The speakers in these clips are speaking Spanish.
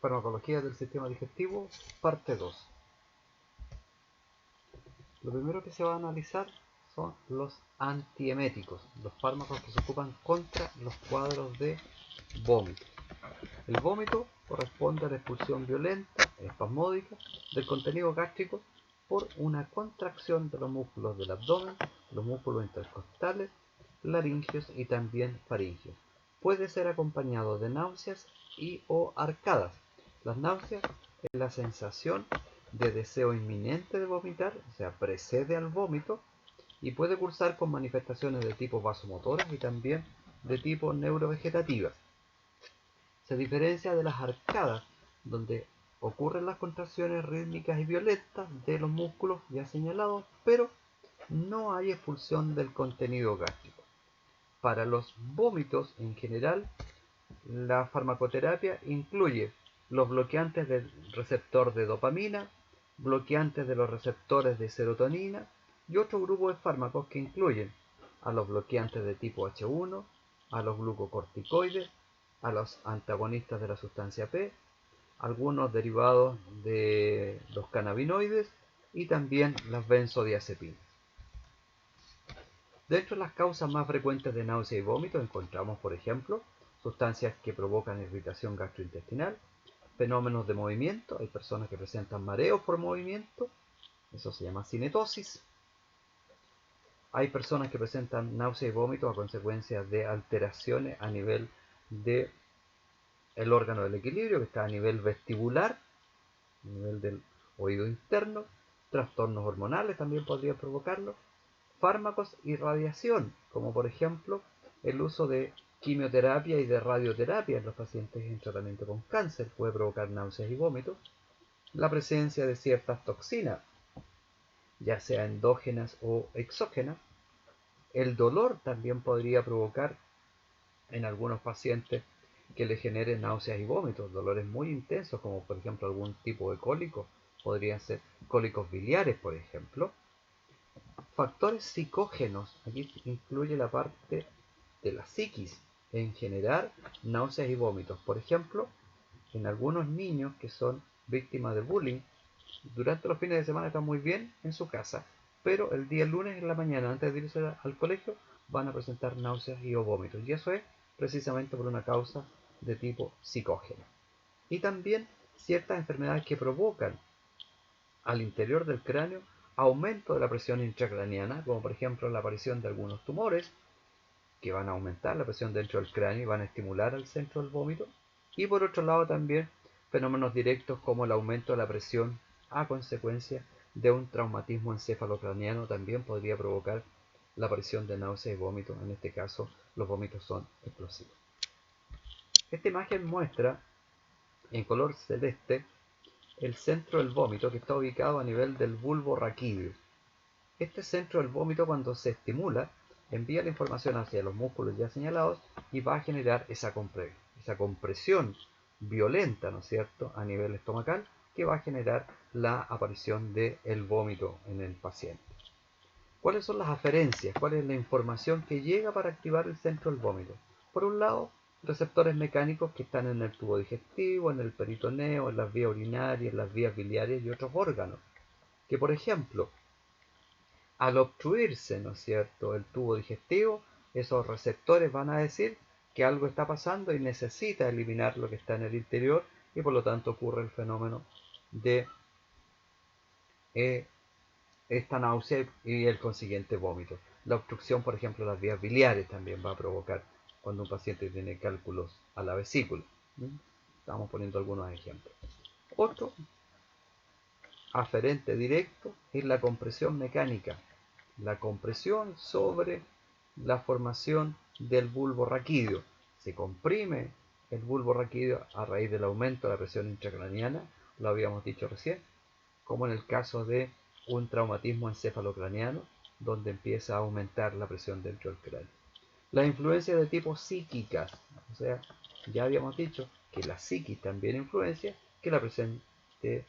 Farmacología del sistema digestivo, parte 2. Lo primero que se va a analizar son los antieméticos, los fármacos que se ocupan contra los cuadros de vómito. El vómito corresponde a la expulsión violenta, espasmódica, del contenido gástrico por una contracción de los músculos del abdomen, los músculos intercostales, laringios y también faringios. Puede ser acompañado de náuseas y o arcadas. Las náuseas es la sensación de deseo inminente de vomitar, o sea, precede al vómito, y puede cursar con manifestaciones de tipo vasomotoras y también de tipo neurovegetativas. Se diferencia de las arcadas, donde ocurren las contracciones rítmicas y violentas de los músculos ya señalados, pero no hay expulsión del contenido gástrico. Para los vómitos en general, la farmacoterapia incluye los bloqueantes del receptor de dopamina, bloqueantes de los receptores de serotonina y otro grupo de fármacos que incluyen a los bloqueantes de tipo H1, a los glucocorticoides, a los antagonistas de la sustancia P, algunos derivados de los cannabinoides y también las benzodiazepinas. Dentro de las causas más frecuentes de náusea y vómito encontramos, por ejemplo, sustancias que provocan irritación gastrointestinal, fenómenos de movimiento, hay personas que presentan mareos por movimiento, eso se llama cinetosis. Hay personas que presentan náusea y vómito a consecuencia de alteraciones a nivel del órgano del equilibrio, que está a nivel vestibular, a nivel del oído interno, trastornos hormonales también podrían provocarlo, fármacos y radiación, como por ejemplo el uso de quimioterapia y de radioterapia en los pacientes en tratamiento con cáncer puede provocar náuseas y vómitos, la presencia de ciertas toxinas, ya sea endógenas o exógenas, el dolor también podría provocar en algunos pacientes que le generen náuseas y vómitos, dolores muy intensos, como por ejemplo algún tipo de cólico, podrían ser cólicos biliares, por ejemplo. Factores psicógenos, aquí incluye la parte de la psiquis, en generar náuseas y vómitos. Por ejemplo, en algunos niños que son víctimas de bullying, durante los fines de semana están muy bien en su casa, pero el día lunes en la mañana, antes de irse al colegio, van a presentar náuseas y o vómitos. Y eso es precisamente por una causa de tipo psicógeno. Y también ciertas enfermedades que provocan al interior del cráneo aumento de la presión intracraniana, como por ejemplo la aparición de algunos tumores que van a aumentar la presión dentro del cráneo y van a estimular al centro del vómito. Y por otro lado también fenómenos directos como el aumento de la presión a consecuencia de un traumatismo encefalocraniano también podría provocar la aparición de náuseas y vómitos. En este caso los vómitos son explosivos. Esta imagen muestra en color celeste el centro del vómito que está ubicado a nivel del bulbo raquídeo. Este centro del vómito, cuando se estimula, envía la información hacia los músculos ya señalados y va a generar esa compresión violenta, ¿no es cierto?, a nivel estomacal, que va a generar la aparición del vómito en el paciente. ¿Cuáles son las aferencias? ¿Cuál es la información que llega para activar el centro del vómito? Por un lado, receptores mecánicos que están en el tubo digestivo, en el peritoneo, en las vías urinarias, en las vías biliares y otros órganos, que por ejemplo, al obstruirse, ¿no es cierto?, el tubo digestivo, esos receptores van a decir que algo está pasando y necesita eliminar lo que está en el interior y por lo tanto ocurre el fenómeno de esta náusea y el consiguiente vómito. La obstrucción, por ejemplo, de las vías biliares también va a provocar cuando un paciente tiene cálculos a la vesícula. Estamos poniendo algunos ejemplos. Otro aferente directo es la compresión mecánica. La compresión sobre la formación del bulbo raquídeo. Se comprime el bulbo raquídeo a raíz del aumento de la presión intracraniana, lo habíamos dicho recién, como en el caso de un traumatismo encefalocraniano, donde empieza a aumentar la presión dentro del cráneo. Las influencias de tipo psíquicas, o sea, ya habíamos dicho que la psiquis también influencia que la presión de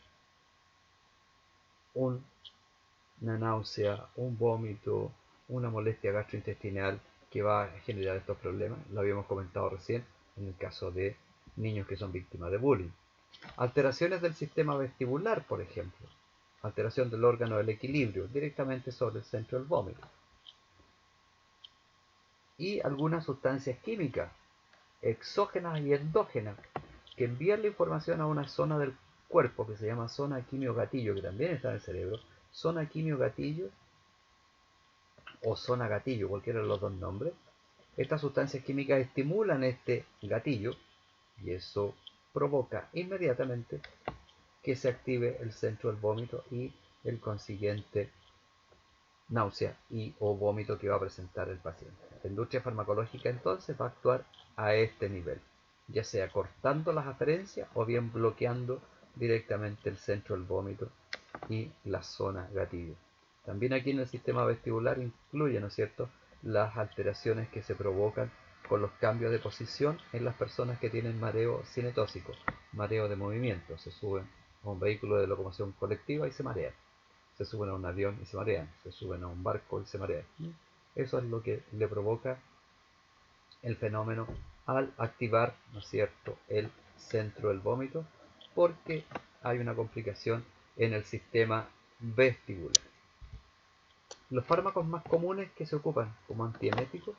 una náusea, un vómito, una molestia gastrointestinal que va a generar estos problemas. Lo habíamos comentado recién en el caso de niños que son víctimas de bullying. Alteraciones del sistema vestibular, por ejemplo. Alteración del órgano del equilibrio, directamente sobre el centro del vómito. Y algunas sustancias químicas, exógenas y endógenas, que envían la información a una zona del cuerpo que se llama zona quimio-gatillo, que también está en el cerebro. Zona quimio-gatillo o zona gatillo, cualquiera de los dos nombres. Estas sustancias químicas estimulan este gatillo y eso provoca inmediatamente que se active el centro del vómito y el consiguiente náusea y o vómito que va a presentar el paciente. La industria farmacológica entonces va a actuar a este nivel, ya sea cortando las aferencias o bien bloqueando directamente el centro del vómito y la zona gatillo. También aquí en el sistema vestibular incluye, ¿no es cierto?, las alteraciones que se provocan con los cambios de posición en las personas que tienen mareo cinetóxico, mareo de movimiento. Se suben a un vehículo de locomoción colectiva y se marean. Se suben a un avión y se marean. Se suben a un barco y se marean. Eso es lo que le provoca el fenómeno al activar, ¿no es cierto?, el centro del vómito, porque hay una complicación en el sistema vestibular. Los fármacos más comunes que se ocupan como antieméticos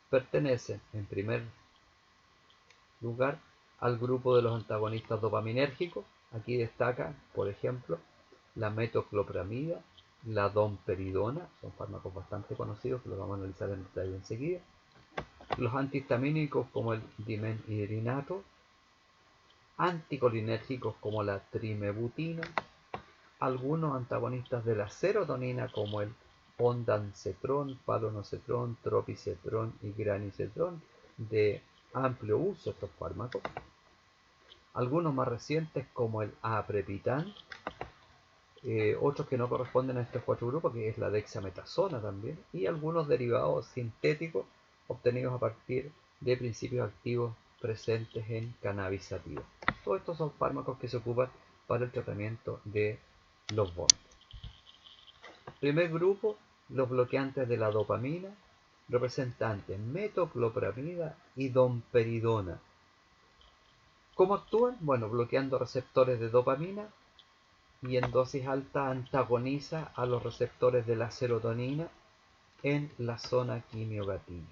pertenecen, en primer lugar, al grupo de los antagonistas dopaminérgicos. Aquí destaca, por ejemplo, la metoclopramida, la domperidona, son fármacos bastante conocidos que los vamos a analizar en detalle enseguida. Los antihistamínicos como el dimenhidrinato, anticolinérgicos como la trimebutina, algunos antagonistas de la serotonina como el ondansetron, palonosetron, tropisetron y granisetron, de amplio uso estos fármacos. Algunos más recientes como el aprepitant, otros que no corresponden a estos cuatro grupos, que es la dexametasona también, y algunos derivados sintéticos obtenidos a partir de principios activos presentes en cannabis sativa. Todos estos son fármacos que se ocupan para el tratamiento de los vómitos. Primer grupo, los bloqueantes de la dopamina, representantes metoclopramida y domperidona. ¿Cómo actúan? Bueno, bloqueando receptores de dopamina y en dosis alta antagoniza a los receptores de la serotonina en la zona quimio-gatillo.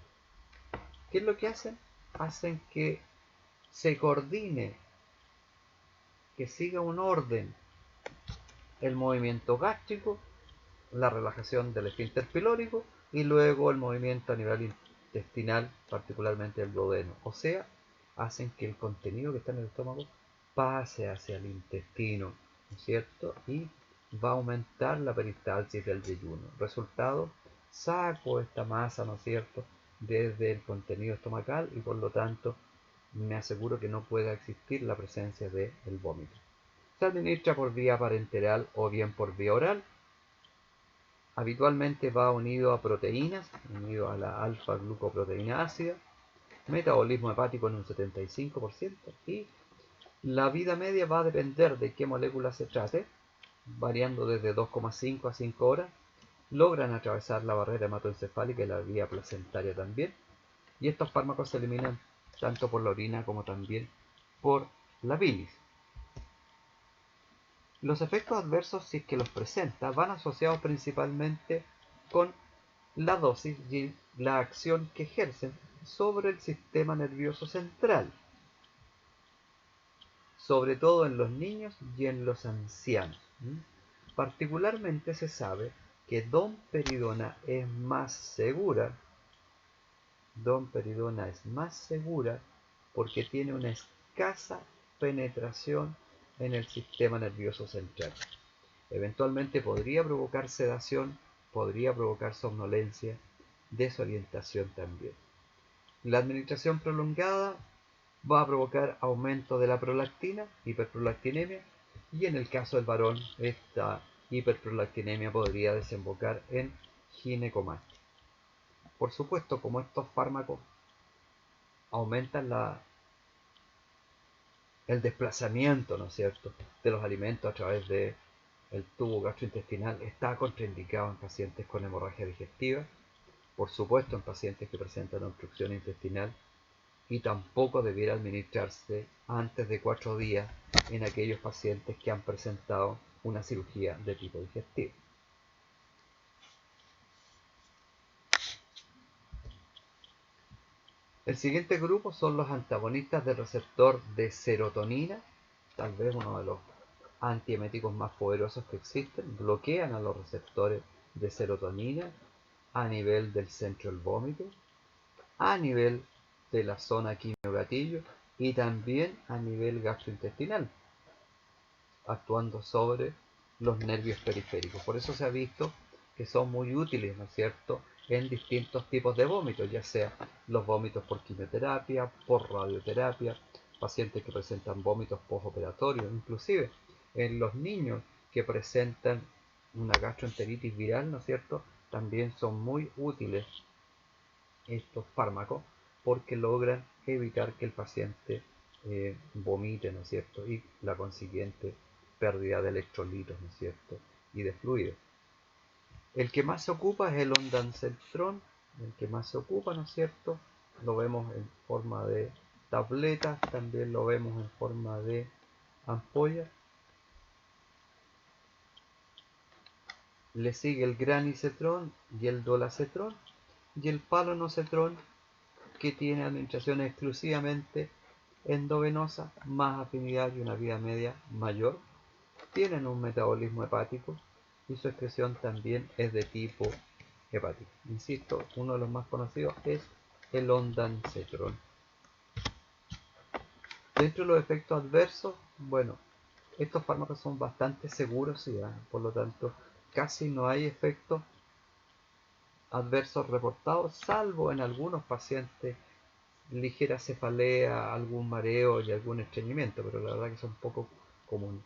¿Qué es lo que hacen? Hacen que se coordine, que siga un orden el movimiento gástrico, la relajación del esfínter pilórico y luego el movimiento a nivel intestinal, particularmente el duodeno. O sea, hacen que el contenido que está en el estómago pase hacia el intestino, ¿no es cierto? Y va a aumentar la peristalsis del yeyuno. Resultado, saco esta masa, ¿no es cierto?, desde el contenido estomacal y por lo tanto me aseguro que no pueda existir la presencia del vómito. Se administra por vía parenteral o bien por vía oral. Habitualmente va unido a proteínas, unido a la alfa-glucoproteína ácida, metabolismo hepático en un 75% y la vida media va a depender de qué molécula se trate, variando desde 2,5 a 5 horas. Logran atravesar la barrera hematoencefálica y la vía placentaria también, y estos fármacos se eliminan tanto por la orina como también por la bilis. Los efectos adversos, si es que los presenta, van asociados principalmente con la dosis y la acción que ejercen sobre el sistema nervioso central, sobre todo en los niños y en los ancianos. Particularmente se sabe que domperidona es más segura. Domperidona es más segura porque tiene una escasa penetración en el sistema nervioso central. Eventualmente podría provocar sedación, podría provocar somnolencia, desorientación también. La administración prolongada va a provocar aumento de la prolactina, hiperprolactinemia, y en el caso del varón, esta hiperprolactinemia podría desembocar en ginecomastia. Por supuesto, como estos fármacos aumentan el desplazamiento, ¿no es cierto?, de los alimentos a través del tubo gastrointestinal, está contraindicado en pacientes con hemorragia digestiva, por supuesto en pacientes que presentan obstrucción intestinal y tampoco debiera administrarse antes de 4 días en aquellos pacientes que han presentado una cirugía de tipo digestivo. El siguiente grupo son los antagonistas del receptor de serotonina, tal vez uno de los antieméticos más poderosos que existen. Bloquean a los receptores de serotonina a nivel del centro del vómito, a nivel de la zona quimio-gatillo y también a nivel gastrointestinal, actuando sobre los nervios periféricos. Por eso se ha visto que son muy útiles, ¿no es cierto?, en distintos tipos de vómitos, ya sea los vómitos por quimioterapia, por radioterapia, pacientes que presentan vómitos postoperatorios, inclusive en los niños que presentan una gastroenteritis viral, ¿no es cierto?, también son muy útiles estos fármacos porque logran evitar que el paciente vomite, ¿no es cierto?, y la consiguiente pérdida de electrolitos, ¿no es cierto?, y de fluidos. El que más se ocupa es el ondansetron, el que más se ocupa, ¿no es cierto? Lo vemos en forma de tabletas, también lo vemos en forma de ampolla. Le sigue el granisetron y el dolasetron, y el palonosetron, que tiene administración exclusivamente endovenosa, más afinidad y una vida media mayor. Tienen un metabolismo hepático y su excreción también es de tipo hepático. Insisto, uno de los más conocidos es el ondansetron. Dentro de los efectos adversos, bueno, estos fármacos son bastante seguros, ¿sí? Por lo tanto, casi no hay efectos adversos reportados, salvo en algunos pacientes ligera cefalea, algún mareo y algún estreñimiento, pero la verdad que son poco comunes.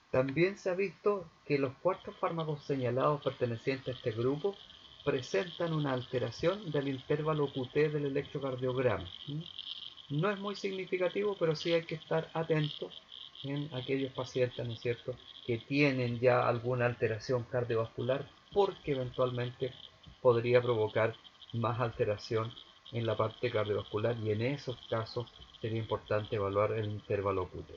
También se ha visto que los 4 fármacos señalados pertenecientes a este grupo presentan una alteración del intervalo QT del electrocardiograma. No es muy significativo, pero sí hay que estar atentos en aquellos pacientes, ¿no es cierto?, que tienen ya alguna alteración cardiovascular, porque eventualmente podría provocar más alteración en la parte cardiovascular y en esos casos sería importante evaluar el intervalo QT.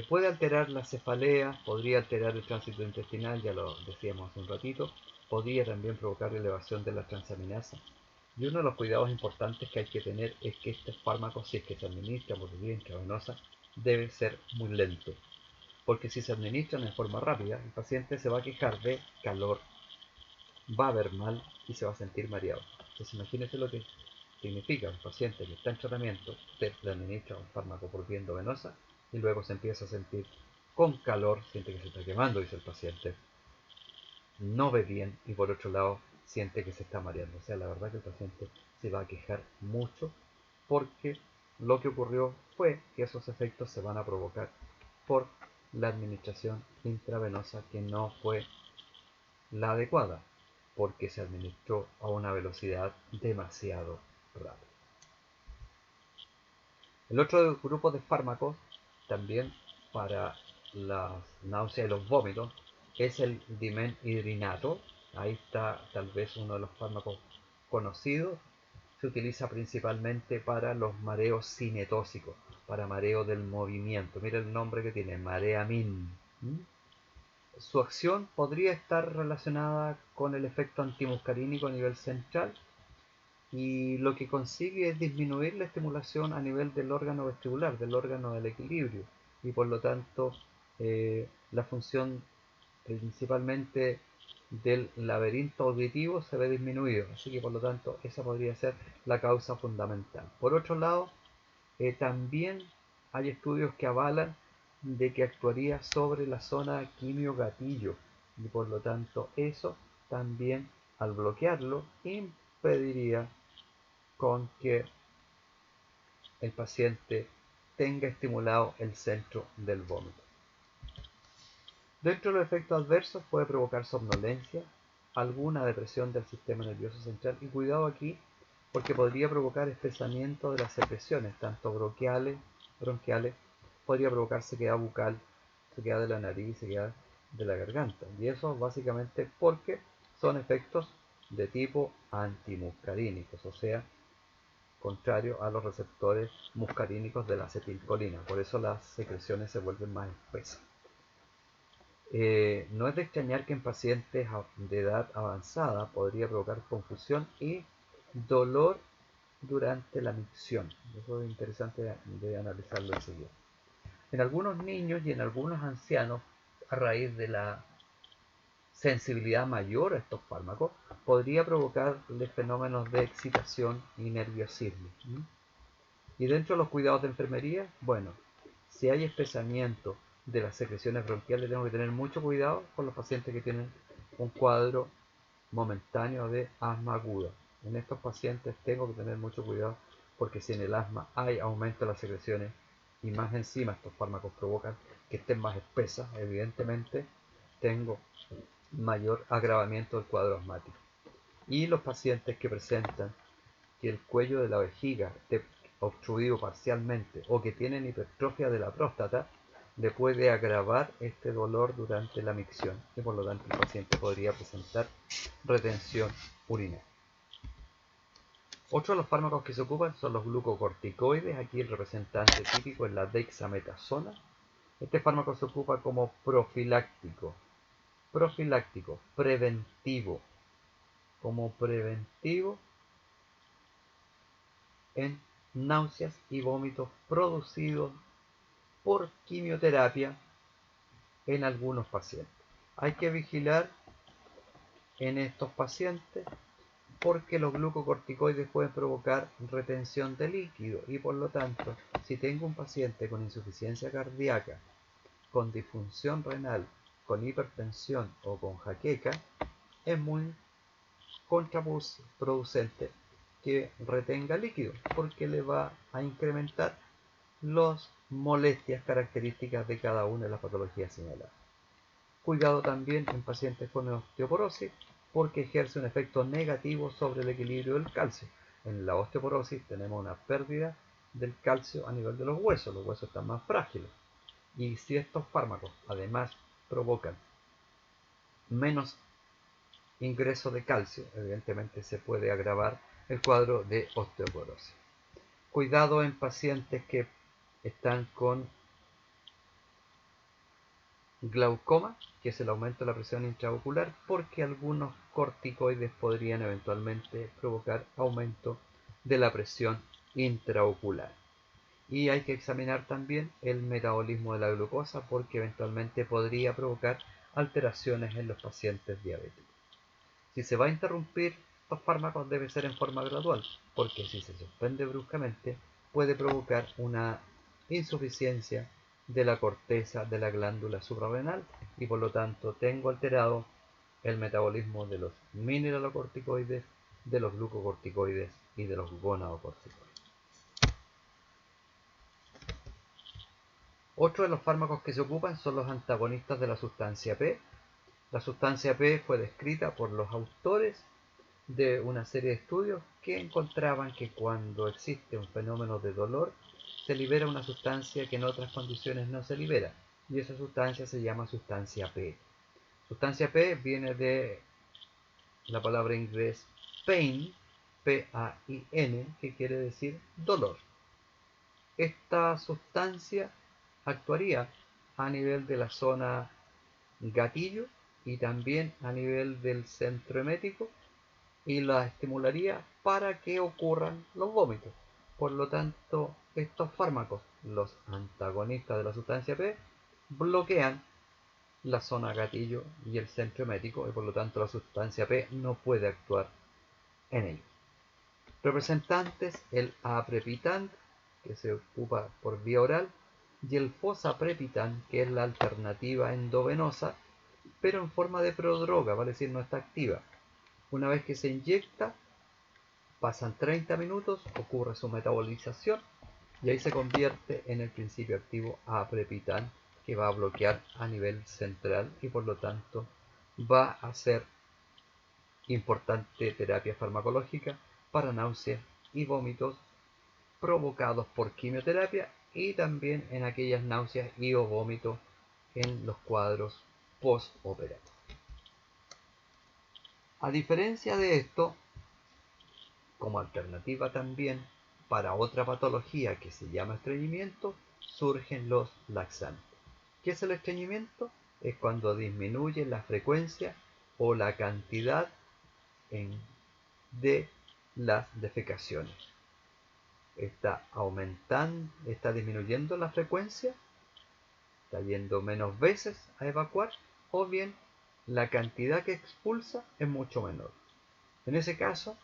Puede alterar la cefalea, podría alterar el tránsito intestinal, ya lo decíamos hace un ratito, podría también provocar elevación de la transaminasa. Y uno de los cuidados importantes que hay que tener es que estos fármacos, si es que se administran por vía intravenosa, debe ser muy lento. Porque si se administran en forma rápida, el paciente se va a quejar de calor, va a ver mal y se va a sentir mareado. Entonces imagínense lo que significa un paciente que está en tratamiento, usted le administra un fármaco por vía endovenosa y luego se empieza a sentir con calor, siente que se está quemando, dice el paciente, no ve bien y por otro lado siente que se está mareando. O sea, la verdad que el paciente se va a quejar mucho porque lo que ocurrió fue que esos efectos se van a provocar por la administración intravenosa que no fue la adecuada, porque se administró a una velocidad demasiado rápida. El otro grupo de fármacos, también para las náuseas y los vómitos, es el dimenhidrinato. Ahí está tal vez uno de los fármacos conocidos. Se utiliza principalmente para los mareos cinetóxicos, para mareo del movimiento. Mira el nombre que tiene, Mareamin. Su acción podría estar relacionada con el efecto antimuscarínico a nivel central y lo que consigue es disminuir la estimulación a nivel del órgano vestibular, del órgano del equilibrio, y por lo tanto la función principalmente del laberinto auditivo se ve disminuido, así que por lo tanto esa podría ser la causa fundamental. Por otro lado, también hay estudios que avalan de que actuaría sobre la zona quimio-gatillo y por lo tanto eso también al bloquearlo impediría con que el paciente tenga estimulado el centro del vómito. Dentro de los efectos adversos puede provocar somnolencia, alguna depresión del sistema nervioso central y cuidado aquí porque podría provocar espesamiento de las secreciones, tanto bronquiales, podría provocar sequedad bucal, sequedad de la nariz, sequedad de la garganta. Y eso básicamente porque son efectos de tipo antimuscarínicos, o sea, contrario a los receptores muscarínicos de la acetilcolina. Por eso las secreciones se vuelven más espesas. No es de extrañar que en pacientes de edad avanzada podría provocar confusión y dolor durante la micción. Eso es interesante de analizarlo enseguida. En algunos niños y en algunos ancianos, a raíz de la sensibilidad mayor a estos fármacos, podría provocarles fenómenos de excitación y nerviosismo. Y dentro de los cuidados de enfermería, bueno, si hay espesamiento de las secreciones bronquiales, tengo que tener mucho cuidado con los pacientes que tienen un cuadro momentáneo de asma aguda. En estos pacientes tengo que tener mucho cuidado porque si en el asma hay aumento de las secreciones y más encima estos fármacos provocan que estén más espesas, evidentemente tengo mayor agravamiento del cuadro asmático. Y los pacientes que presentan que el cuello de la vejiga esté obstruido parcialmente o que tienen hipertrofia de la próstata, le puede agravar este dolor durante la micción y por lo tanto el paciente podría presentar retención urinaria. Otro de los fármacos que se ocupan son los glucocorticoides. Aquí el representante típico es la dexametasona. Este fármaco se ocupa como preventivo, como preventivo en náuseas y vómitos producidos por quimioterapia en algunos pacientes. Hay que vigilar en estos pacientes porque los glucocorticoides pueden provocar retención de líquido y por lo tanto, si tengo un paciente con insuficiencia cardíaca, con disfunción renal, con hipertensión o con jaqueca, es muy contraproducente que retenga líquido porque le va a incrementar las molestias características de cada una de las patologías señaladas. Cuidado también en pacientes con osteoporosis porque ejerce un efecto negativo sobre el equilibrio del calcio. En la osteoporosis tenemos una pérdida del calcio a nivel de los huesos están más frágiles. Y si estos fármacos además provocan menos ingreso de calcio, evidentemente se puede agravar el cuadro de osteoporosis. Cuidado en pacientes que están con glaucoma, que es el aumento de la presión intraocular, porque algunos corticoides podrían eventualmente provocar aumento de la presión intraocular. Y hay que examinar también el metabolismo de la glucosa porque eventualmente podría provocar alteraciones en los pacientes diabéticos. Si se va a interrumpir los fármacos debe ser en forma gradual, porque si se suspende bruscamente puede provocar una insuficiencia de la corteza de la glándula suprarrenal y por lo tanto tengo alterado el metabolismo de los mineralocorticoides, de los glucocorticoides y de los gonadocorticoides. Otro de los fármacos que se ocupan son los antagonistas de la sustancia P. La sustancia P fue descrita por los autores de una serie de estudios que encontraban que cuando existe un fenómeno de dolor se libera una sustancia que en otras condiciones no se libera y esa sustancia se llama sustancia P. Sustancia P viene de la palabra inglés pain, P-A-I-N, que quiere decir dolor. Esta sustancia actuaría a nivel de la zona gatillo y también a nivel del centro emético y la estimularía para que ocurran los vómitos. Por lo tanto, estos fármacos, los antagonistas de la sustancia P, bloquean la zona gatillo y el centro emético y por lo tanto la sustancia P no puede actuar en ellos. Representantes, el aprepitant, que se ocupa por vía oral, y el fosaprepitant, que es la alternativa endovenosa, pero en forma de prodroga, vale decir no está activa. Una vez que se inyecta, pasan 30 minutos, ocurre su metabolización y ahí se convierte en el principio activo aprepitant que va a bloquear a nivel central y por lo tanto va a ser importante terapia farmacológica para náuseas y vómitos provocados por quimioterapia y también en aquellas náuseas y o vómitos en los cuadros postoperatorios. A diferencia de esto, como alternativa también para otra patología que se llama estreñimiento, surgen los laxantes. ¿Qué es el estreñimiento? Es cuando disminuye la frecuencia o la cantidad de las defecaciones. Está disminuyendo la frecuencia, está yendo menos veces a evacuar, o bien la cantidad que expulsa es mucho menor. En ese caso,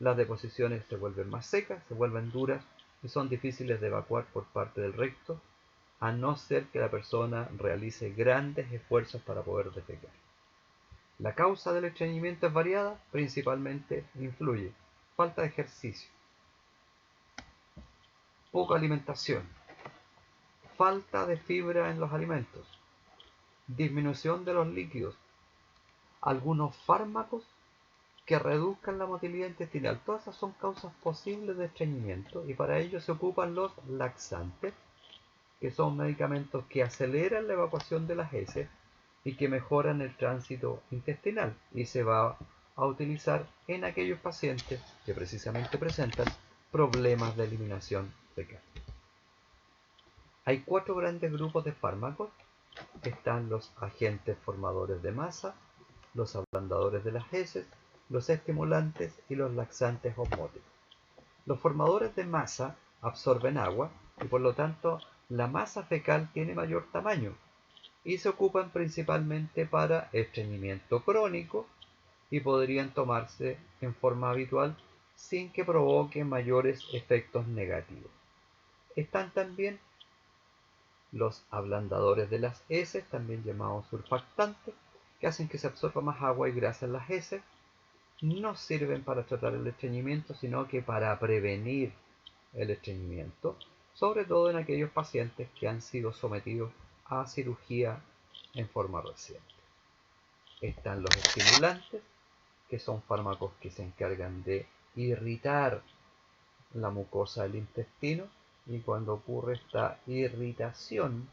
las deposiciones se vuelven más secas, se vuelven duras y son difíciles de evacuar por parte del recto, a no ser que la persona realice grandes esfuerzos para poder defecar. La causa del estreñimiento es variada, principalmente influye falta de ejercicio, poca alimentación, falta de fibra en los alimentos, disminución de los líquidos, algunos fármacos que reduzcan la motilidad intestinal. Todas esas son causas posibles de estreñimiento y para ello se ocupan los laxantes, que son medicamentos que aceleran la evacuación de las heces y que mejoran el tránsito intestinal, y se va a utilizar en aquellos pacientes que precisamente presentan problemas de eliminación fecal. Hay 4 grandes grupos de fármacos. Están los agentes formadores de masa, los ablandadores de las heces, los estimulantes y los laxantes osmóticos. Los formadores de masa absorben agua y por lo tanto la masa fecal tiene mayor tamaño y se ocupan principalmente para estreñimiento crónico y podrían tomarse en forma habitual sin que provoque mayores efectos negativos. Están también los ablandadores de las heces, también llamados surfactantes, que hacen que se absorba más agua y grasa en las heces. No sirven para tratar el estreñimiento, sino que para prevenir el estreñimiento, sobre todo en aquellos pacientes que han sido sometidos a cirugía en forma reciente. Están los estimulantes, que son fármacos que se encargan de irritar la mucosa del intestino, y cuando ocurre esta irritación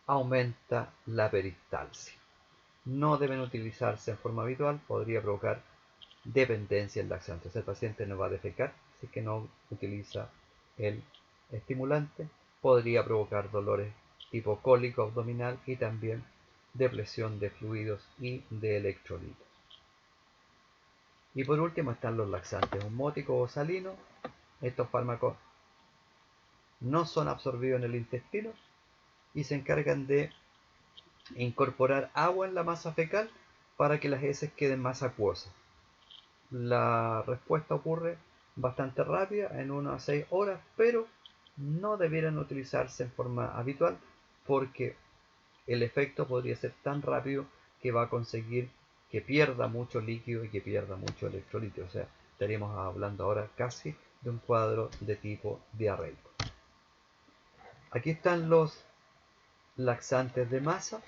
aumenta la peristalsis. No deben utilizarse en forma habitual, podría provocar dependencia en laxantes. El paciente no va a defecar si es que no utiliza el estimulante. Podría provocar dolores tipo cólico abdominal y también depresión de fluidos y de electrolitos. Y por último están los laxantes osmóticos o salinos. Estos fármacos no son absorbidos en el intestino y se encargan de incorporar agua en la masa fecal para que las heces queden más acuosas. La respuesta ocurre bastante rápida, en 1 a 6 horas, pero no debieran utilizarse en forma habitual porque el efecto podría ser tan rápido que va a conseguir que pierda mucho líquido y que pierda mucho electrolito. O sea, estaríamos hablando ahora casi de un cuadro de tipo diarreico. Aquí están los laxantes de masa.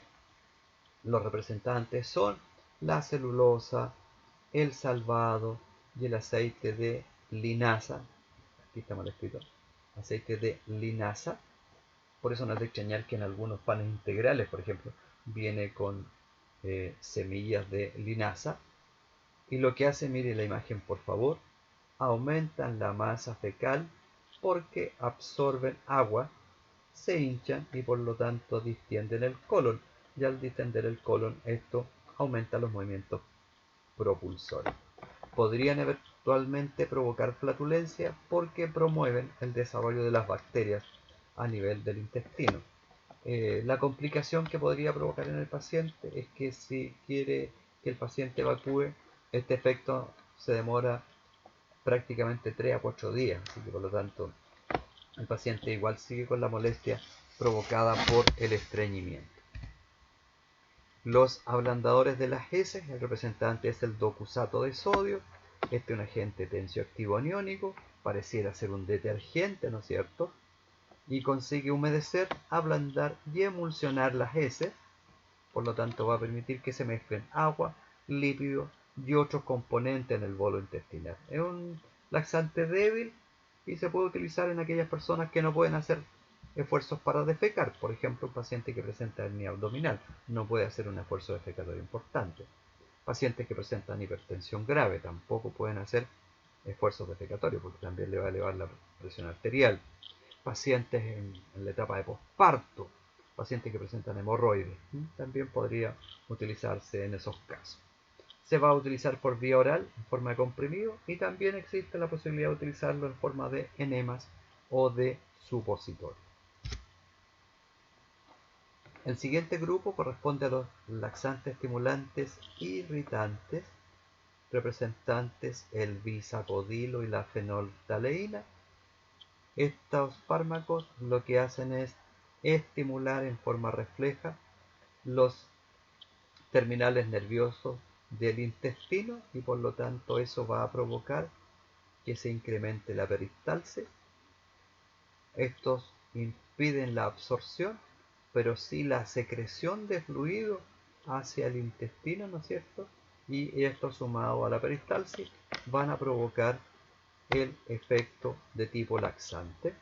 Los representantes son la celulosa, el salvado y el aceite de linaza. Aquí está mal escrito, aceite de linaza. Por eso no es de extrañar que en algunos panes integrales, por ejemplo, viene con semillas de linaza. Y lo que hace, mire la imagen por favor, aumentan la masa fecal porque absorben agua, se hinchan y por lo tanto distienden el colon. Y al distender el colon, esto aumenta los movimientos propulsores. Podrían eventualmente provocar flatulencia porque promueven el desarrollo de las bacterias a nivel del intestino. La complicación que podría provocar en el paciente es que si quiere que el paciente evacúe, este efecto se demora prácticamente 3 a 4 días, así que por lo tanto el paciente igual sigue con la molestia provocada por el estreñimiento. Los ablandadores de las heces, el representante es el docusato de sodio. Este es un agente tensioactivo aniónico, pareciera ser un detergente, ¿no es cierto? Y consigue humedecer, ablandar y emulsionar las heces, por lo tanto va a permitir que se mezclen agua, lípidos y otros componentes en el bolo intestinal. Es un laxante débil y se puede utilizar en aquellas personas que no pueden hacer esfuerzos para defecar. Por ejemplo, un paciente que presenta hernia abdominal no puede hacer un esfuerzo defecatorio importante. Pacientes que presentan hipertensión grave tampoco pueden hacer esfuerzos defecatorios, porque también le va a elevar la presión arterial. Pacientes en la etapa de posparto, pacientes que presentan hemorroides, también podría utilizarse en esos casos. Se va a utilizar por vía oral en forma de comprimido y también existe la posibilidad de utilizarlo en forma de enemas o de supositorio. El siguiente grupo corresponde a los laxantes estimulantes irritantes, representantes el bisacodilo y la fenolftaleína. Estos fármacos lo que hacen es estimular en forma refleja los terminales nerviosos del intestino y por lo tanto eso va a provocar que se incremente la peristalsis. Estos impiden la absorción, pero sí la secreción de fluido hacia el intestino, ¿no es cierto? Y esto sumado a la peristalsis van a provocar el efecto de tipo laxante.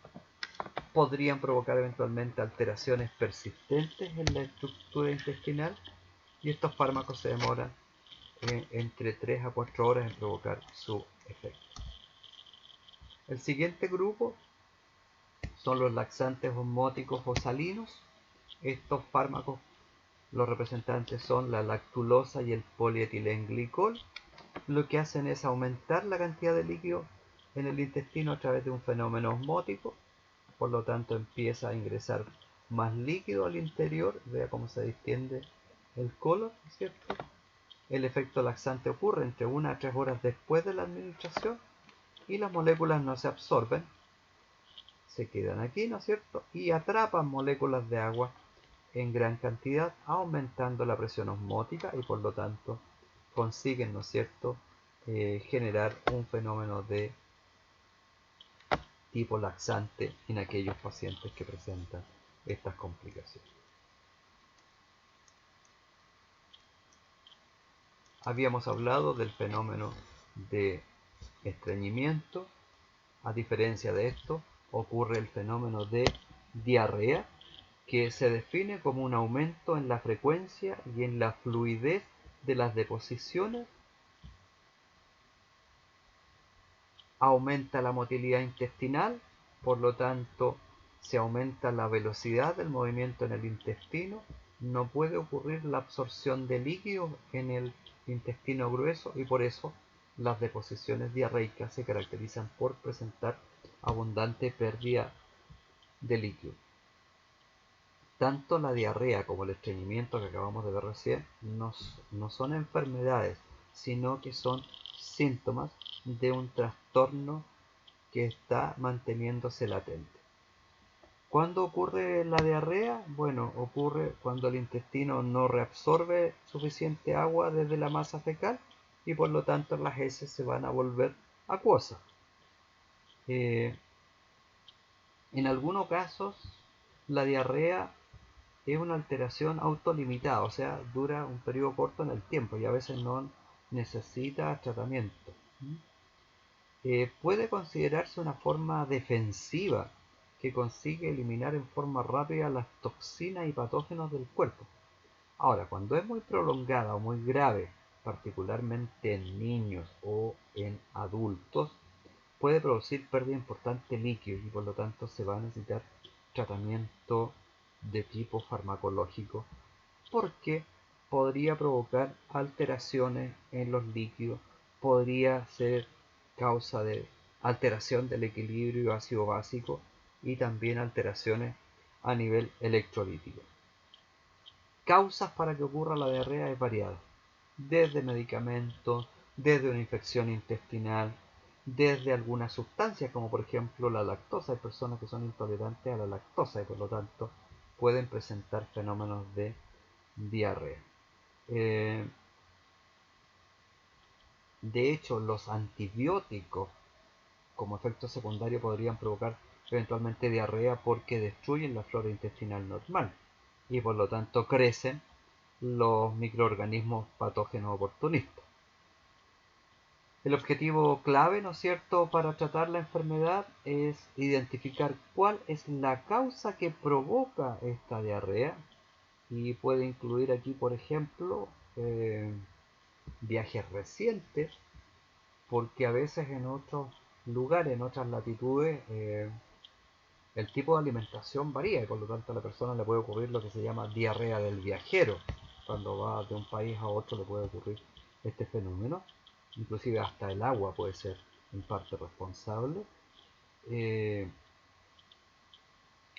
Podrían provocar eventualmente alteraciones persistentes en la estructura intestinal y estos fármacos se demoran entre 3 a 4 horas en provocar su efecto. El siguiente grupo son los laxantes osmóticos o salinos. Estos fármacos, los representantes son la lactulosa y el polietilenglicol. Lo que hacen es aumentar la cantidad de líquido en el intestino a través de un fenómeno osmótico. Por lo tanto empieza a ingresar más líquido al interior. Vea cómo se distiende el colon, ¿cierto? El efecto laxante ocurre entre 1 a 3 horas después de la administración y las moléculas no se absorben, se quedan aquí, ¿no es cierto? Y atrapan moléculas de agua en gran cantidad, aumentando la presión osmótica y por lo tanto consiguen, ¿no es cierto?, generar un fenómeno de tipo laxante en aquellos pacientes que presentan estas complicaciones. Habíamos hablado del fenómeno de estreñimiento. A diferencia de esto, ocurre el fenómeno de diarrea, que se define como un aumento en la frecuencia y en la fluidez de las deposiciones. Aumenta la motilidad intestinal, por lo tanto se aumenta la velocidad del movimiento en el intestino, no puede ocurrir la absorción de líquido en el intestino grueso y por eso las deposiciones diarreicas se caracterizan por presentar abundante pérdida de líquido. Tanto la diarrea como el estreñimiento que acabamos de ver recién no son enfermedades, sino que son síntomas de un trastorno que está manteniéndose latente. ¿Cuándo ocurre la diarrea? Bueno, ocurre cuando el intestino no reabsorbe suficiente agua desde la masa fecal y por lo tanto las heces se van a volver acuosas. En algunos casos la diarrea es una alteración autolimitada, o sea, dura un periodo corto en el tiempo y a veces no necesita tratamiento. Puede considerarse una forma defensiva que consigue eliminar en forma rápida las toxinas y patógenos del cuerpo. Ahora, cuando es muy prolongada o muy grave, particularmente en niños o en adultos, puede producir pérdida importante de líquidos y por lo tanto se va a necesitar tratamiento de tipo farmacológico porque podría provocar alteraciones en los líquidos, podría ser causa de alteración del equilibrio ácido básico y también alteraciones a nivel electrolítico. Causas para que ocurra la diarrea es variada, desde medicamentos, desde una infección intestinal, desde algunas sustancias como por ejemplo la lactosa. Hay personas que son intolerantes a la lactosa y por lo tanto pueden presentar fenómenos de diarrea. De hecho, los antibióticos como efecto secundario podrían provocar eventualmente diarrea porque destruyen la flora intestinal normal y por lo tanto crecen los microorganismos patógenos oportunistas. El objetivo clave, ¿no es cierto?, para tratar la enfermedad es identificar cuál es la causa que provoca esta diarrea y puede incluir aquí, por ejemplo, viajes recientes, porque a veces en otros lugares, en otras latitudes, el tipo de alimentación varía y por lo tanto a la persona le puede ocurrir lo que se llama diarrea del viajero. Cuando va de un país a otro le puede ocurrir este fenómeno. Inclusive hasta el agua puede ser en parte responsable.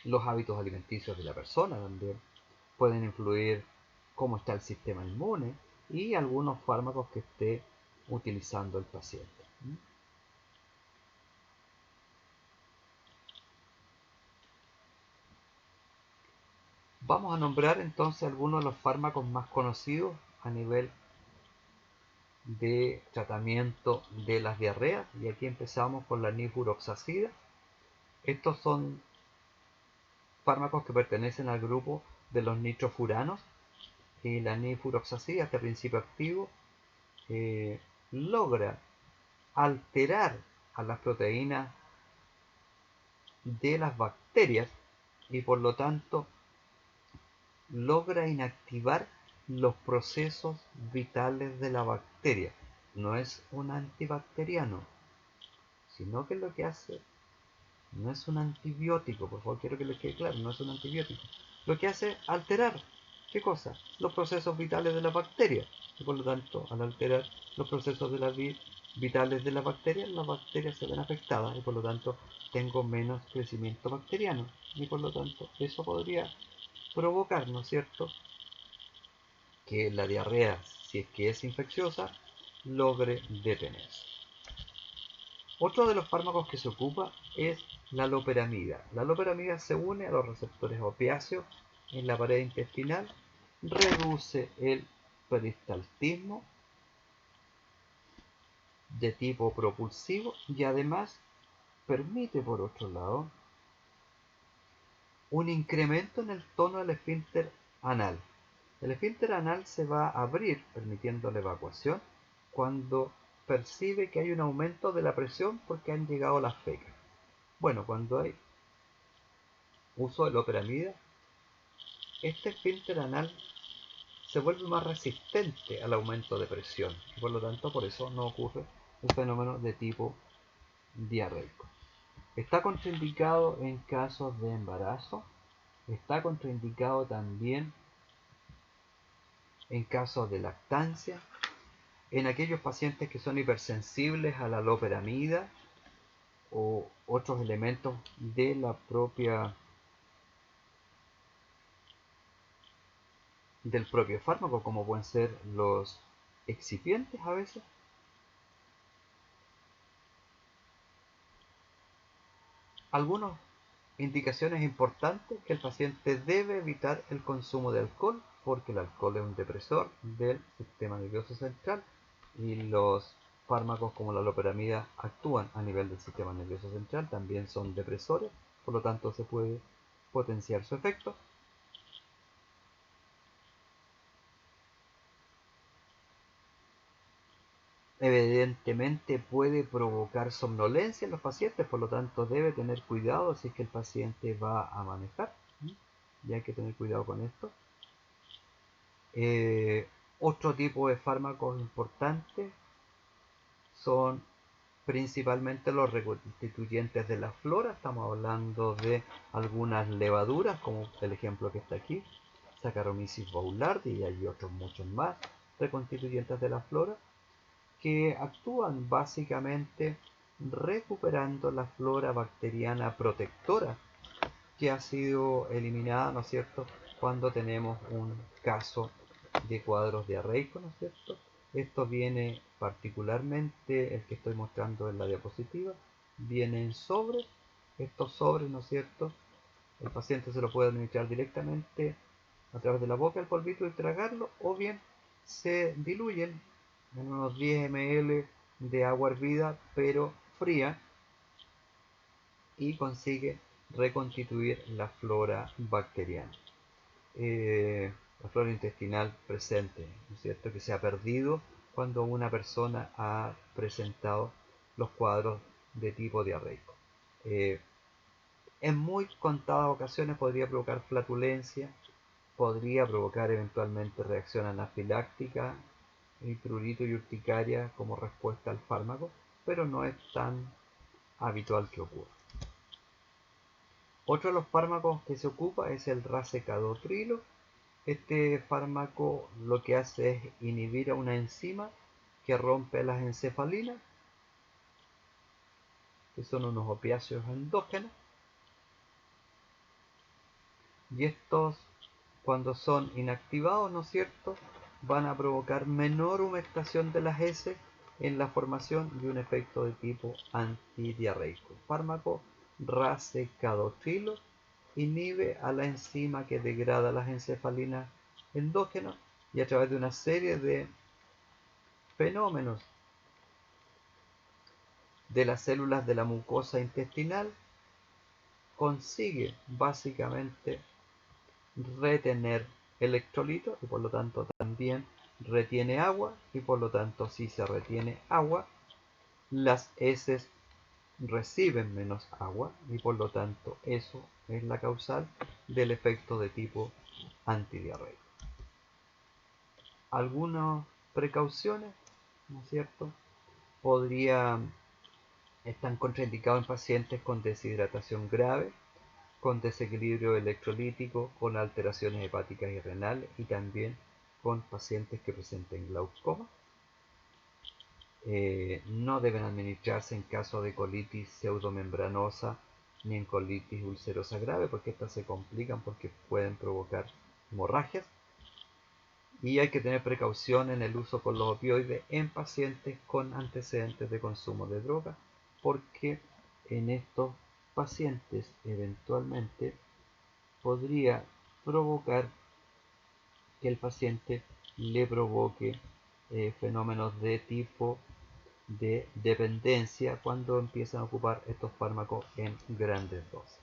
Los hábitos alimenticios de la persona también pueden influir cómo está el sistema inmune y algunos fármacos que esté utilizando el paciente. Vamos a nombrar entonces algunos de los fármacos más conocidos a nivel de tratamiento de las diarreas, y aquí empezamos con la nifuroxacida. Estos son fármacos que pertenecen al grupo de los nitrofuranos, y la nifuroxacida, este principio activo, logra alterar a las proteínas de las bacterias y por lo tanto logra inactivar los procesos vitales de la bacteria. No es un antibacteriano, sino que lo que hace no es un antibiótico, por favor quiero que les quede claro, no es un antibiótico. Lo que hace es alterar, ¿qué cosa? Los procesos vitales de la bacteria. Y por lo tanto, al alterar los procesos vitales de las bacterias se ven afectadas y por lo tanto tengo menos crecimiento bacteriano. Y por lo tanto, eso podría provocar, ¿no es cierto?, que la diarrea, si es que es infecciosa, logre detenerse. Otro de los fármacos que se ocupa es la loperamida. La loperamida se une a los receptores opiáceos en la pared intestinal, reduce el peristaltismo de tipo propulsivo y además permite, por otro lado, un incremento en el tono del esfínter anal. El esfínter anal se va a abrir, permitiendo la evacuación, cuando percibe que hay un aumento de la presión porque han llegado las fecas. Bueno, cuando hay uso de loperamida, este esfínter anal se vuelve más resistente al aumento de presión y por lo tanto por eso no ocurre un fenómeno de tipo diarreico. Está contraindicado en casos de embarazo, está contraindicado también en casos de lactancia, en aquellos pacientes que son hipersensibles a la loperamida o otros elementos de la del propio fármaco, como pueden ser los excipientes a veces. Algunas indicaciones importantes: que el paciente debe evitar el consumo de alcohol, porque el alcohol es un depresor del sistema nervioso central y los fármacos como la loperamida actúan a nivel del sistema nervioso central, también son depresores, por lo tanto se puede potenciar su efecto. Evidentemente puede provocar somnolencia en los pacientes, por lo tanto debe tener cuidado si es que el paciente va a manejar, y hay que tener cuidado con esto. Otro tipo de fármacos importantes son principalmente los reconstituyentes de la flora. Estamos hablando de algunas levaduras, como el ejemplo que está aquí, Saccharomyces boulardii, y hay otros muchos más reconstituyentes de la flora, que actúan básicamente recuperando la flora bacteriana protectora que ha sido eliminada, ¿no es cierto?, cuando tenemos un caso de cuadros diarreicos, ¿no es cierto? Esto viene particularmente, el que estoy mostrando en la diapositiva, viene en sobres. Estos sobres, ¿no es cierto?, el paciente se lo puede administrar directamente a través de la boca el polvito y tragarlo, o bien se diluyen en unos 10 ml de agua hervida pero fría y consigue reconstituir la flora bacteriana, la flora intestinal presente, ¿no es cierto?, que se ha perdido cuando una persona ha presentado los cuadros de tipo diarreico. En muy contadas ocasiones podría provocar flatulencia, podría provocar eventualmente reacción anafiláctica, prurito y urticaria como respuesta al fármaco, pero no es tan habitual que ocurra. Otro de los fármacos que se ocupa es el racecadotrilo. Este fármaco lo que hace es inhibir a una enzima que rompe las encefalinas, que son unos opiáceos endógenos, y estos, cuando son inactivados, ¿no es cierto?, van a provocar menor humectación de las heces en la formación de un efecto de tipo antidiarreico. El fármaco racecadotrilo inhibe a la enzima que degrada las encefalinas endógenas y a través de una serie de fenómenos de las células de la mucosa intestinal consigue básicamente retener electrolitos y por lo tanto también retiene agua, y por lo tanto si se retiene agua, las heces reciben menos agua y por lo tanto eso es la causal del efecto de tipo antidiarreico. Algunas precauciones, ¿no es cierto? Están contraindicados en pacientes con deshidratación grave, con desequilibrio electrolítico, con alteraciones hepáticas y renales y también con pacientes que presenten glaucoma. No deben administrarse en caso de colitis pseudomembranosa ni en colitis ulcerosa grave, porque estas se complican porque pueden provocar hemorragias. Y hay que tener precaución en el uso con los opioides en pacientes con antecedentes de consumo de droga, porque en estos pacientes eventualmente podría provocar que el paciente le provoque fenómenos de tipo de dependencia cuando empiezan a ocupar estos fármacos en grandes dosis.